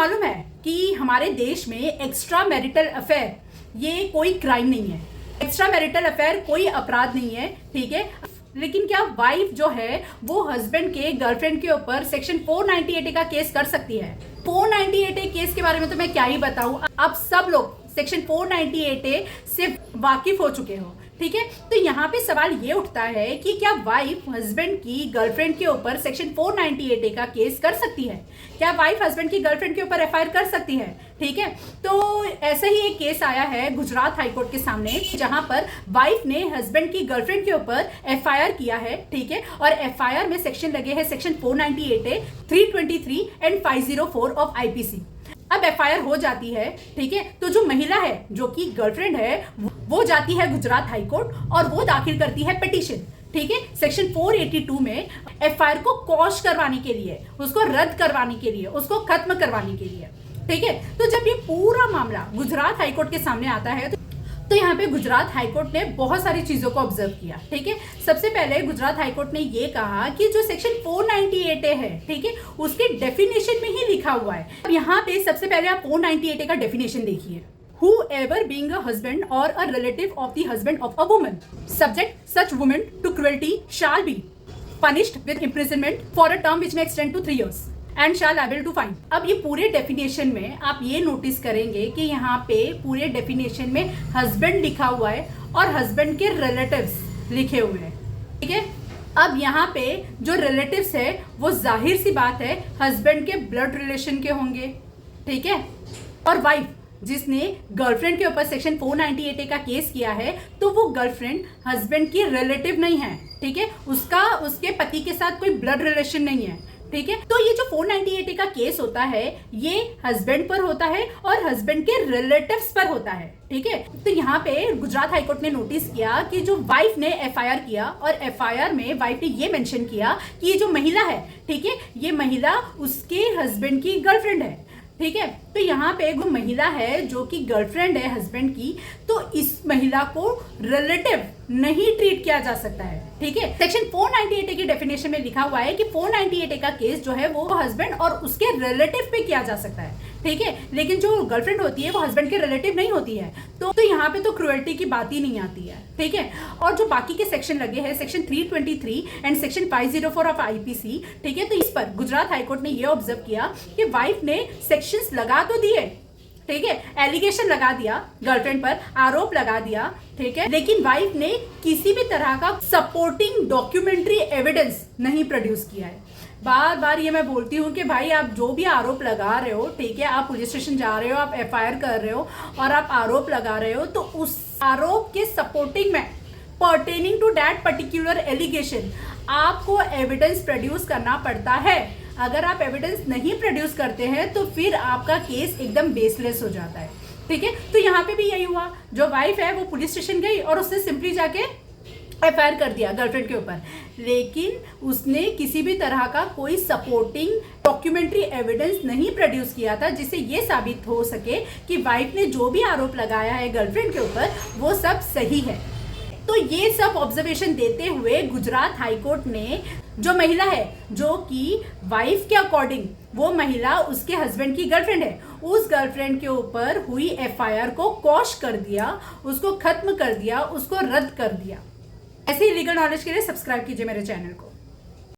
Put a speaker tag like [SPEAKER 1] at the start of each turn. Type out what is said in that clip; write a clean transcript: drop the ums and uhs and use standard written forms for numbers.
[SPEAKER 1] मालूम है कि हमारे देश में एक्स्ट्रा मैरिटल अफेयर ये कोई क्राइम नहीं है। एक्स्ट्रा मैरिटल अफेयर कोई अपराध नहीं है, ठीक है। लेकिन क्या वाइफ जो है वो हस्बैंड के गर्लफ्रेंड के ऊपर सेक्शन 498A का केस कर सकती है? 498A केस के बारे में तो मैं क्या ही बताऊं, आप सब लोग सेक्शन 498A से वाकिफ हो चुके हो, ठीक है। तो यहाँ पे सवाल ये उठता है कि क्या वाइफ हस्बैंड की गर्लफ्रेंड के ऊपर सेक्शन 498A का केस कर सकती है? क्या वाइफ हस्बैंड की गर्लफ्रेंड के ऊपर एफआईआर कर सकती है? ठीक है। तो ऐसा ही एक केस आया है गुजरात हाईकोर्ट के सामने, जहां पर वाइफ ने हस्बैंड की गर्लफ्रेंड के ऊपर एफआईआर किया है, ठीक है। और एफआईआर में सेक्शन लगे हैं section 498A, 323 and 504 of IPC. अब एफआईआर हो जाती है, ठीक है। तो जो महिला है, जो कि गर्लफ्रेंड है, वो जाती है गुजरात हाईकोर्ट और वो दाखिल करती है पिटीशन, ठीक है, सेक्शन 482 में एफआईआर को क्वॉश करवाने के लिए, उसको रद्द करवाने के लिए, उसको खत्म करवाने के लिए, ठीक है। तो जब ये पूरा मामला गुजरात हाईकोर्ट के सामने आता है तो यहाँ पे गुजरात हाईकोर्ट ने बहुत सारी चीजों को ऑब्जर्व किया, ठीक है। सबसे पहले गुजरात हाईकोर्ट ने ये कहा कि जो सेक्शन 498A है, ठीक है, उसके डेफिनेशन में ही लिखा हुआ है। अब यहाँ पे सबसे पहले आप 498A का डेफिनेशन देखिए। Whoever being a husband or a relative of the husband of a woman subject such woman to cruelty shall be punished with imprisonment for a term which may extend to 3 years and shall liable to fine। अब ये पूरे definition में आप ये notice करेंगे कि यहाँ पे पूरे डेफिनेशन में हस्बैंड लिखा हुआ है और हस्बैंड के रिलेटिव्स लिखे हुए हैं, ठीक है। अब यहाँ पे जो रिलेटिव्स है वो जाहिर सी बात है हस्बैंड के ब्लड रिलेशन के होंगे, ठीक है। और वाइफ जिसने गर्लफ्रेंड के ऊपर सेक्शन 498A का केस किया है, तो वो गर्लफ्रेंड हस्बैंड की रिलेटिव नहीं है, ठीक है। उसका उसके पति के साथ कोई ब्लड रिलेशन नहीं है, ठीक है। तो ये जो 498A का केस होता है ये हस्बैंड पर होता है और हस्बैंड के रिलेटिव्स पर होता है, ठीक है। तो यहाँ पे गुजरात हाईकोर्ट ने नोटिस किया कि जो वाइफ ने एफआईआर किया और एफआईआर में वाइफ ने ये मेंशन किया कि ये जो महिला है, ठीक है, ये महिला उसके हस्बैंड की गर्लफ्रेंड है, ठीक है। तो यहाँ पे एक महिला है जो कि गर्लफ्रेंड है हस्बैंड की, तो इस महिला को रिलेटिव नहीं ट्रीट किया जा सकता है, ठीक है। सेक्शन 498A की डेफिनेशन में लिखा हुआ है कि 498A का केस जो है वो हस्बैंड और उसके रिलेटिव पे किया जा सकता है, ठीक है। लेकिन जो गर्लफ्रेंड होती है वो हस्बैंड के रिलेटिव नहीं होती है, तो यहाँ पे तो क्रुएल्टी की बात ही नहीं आती है, ठीक है। और जो बाकी के सेक्शन लगे हैं section 323 and section 504 of IPC, ठीक है। तो इस पर गुजरात हाईकोर्ट ने ये ऑब्जर्व किया कि वाइफ ने सेक्शंस लगा तो दिए, ठीक है, एलिगेशन लगा दिया गर्लफ्रेंड पर, आरोप लगा दिया, ठीक है, लेकिन वाइफ ने किसी भी तरह का सपोर्टिंग डॉक्यूमेंट्री एविडेंस नहीं प्रोड्यूस किया है। बार बार ये मैं बोलती हूँ कि भाई आप जो भी आरोप लगा रहे हो, ठीक है, आप पुलिस स्टेशन जा रहे हो, आप एफआईआर कर रहे हो और आप आरोप लगा रहे हो, तो उस आरोप के सपोर्टिंग में pertaining to that particular allegation आपको एविडेंस प्रोड्यूस करना पड़ता है। अगर आप एविडेंस नहीं प्रोड्यूस करते हैं तो फिर आपका केस एकदम बेसलेस हो जाता है, ठीक है। तो यहाँ पे भी यही हुआ, जो वाइफ है वो पुलिस स्टेशन गई और उसने सिंपली जाके एफआईआर कर दिया गर्लफ्रेंड के ऊपर, लेकिन उसने किसी भी तरह का कोई सपोर्टिंग डॉक्यूमेंट्री एविडेंस नहीं प्रोड्यूस किया था जिससे ये साबित हो सके कि वाइफ ने जो भी आरोप लगाया है गर्लफ्रेंड के ऊपर वो सब सही है। तो ये सब ऑब्जर्वेशन देते हुए गुजरात हाईकोर्ट ने जो महिला है, जो कि वाइफ के अकॉर्डिंग वो महिला उसके हस्बैंड की गर्लफ्रेंड है, उस गर्लफ्रेंड के ऊपर हुई एफआईआर को क्वॉश कर दिया, उसको खत्म कर दिया, उसको रद्द कर दिया। ऐसे ही लीगल नॉलेज के लिए सब्सक्राइब कीजिए मेरे चैनल को।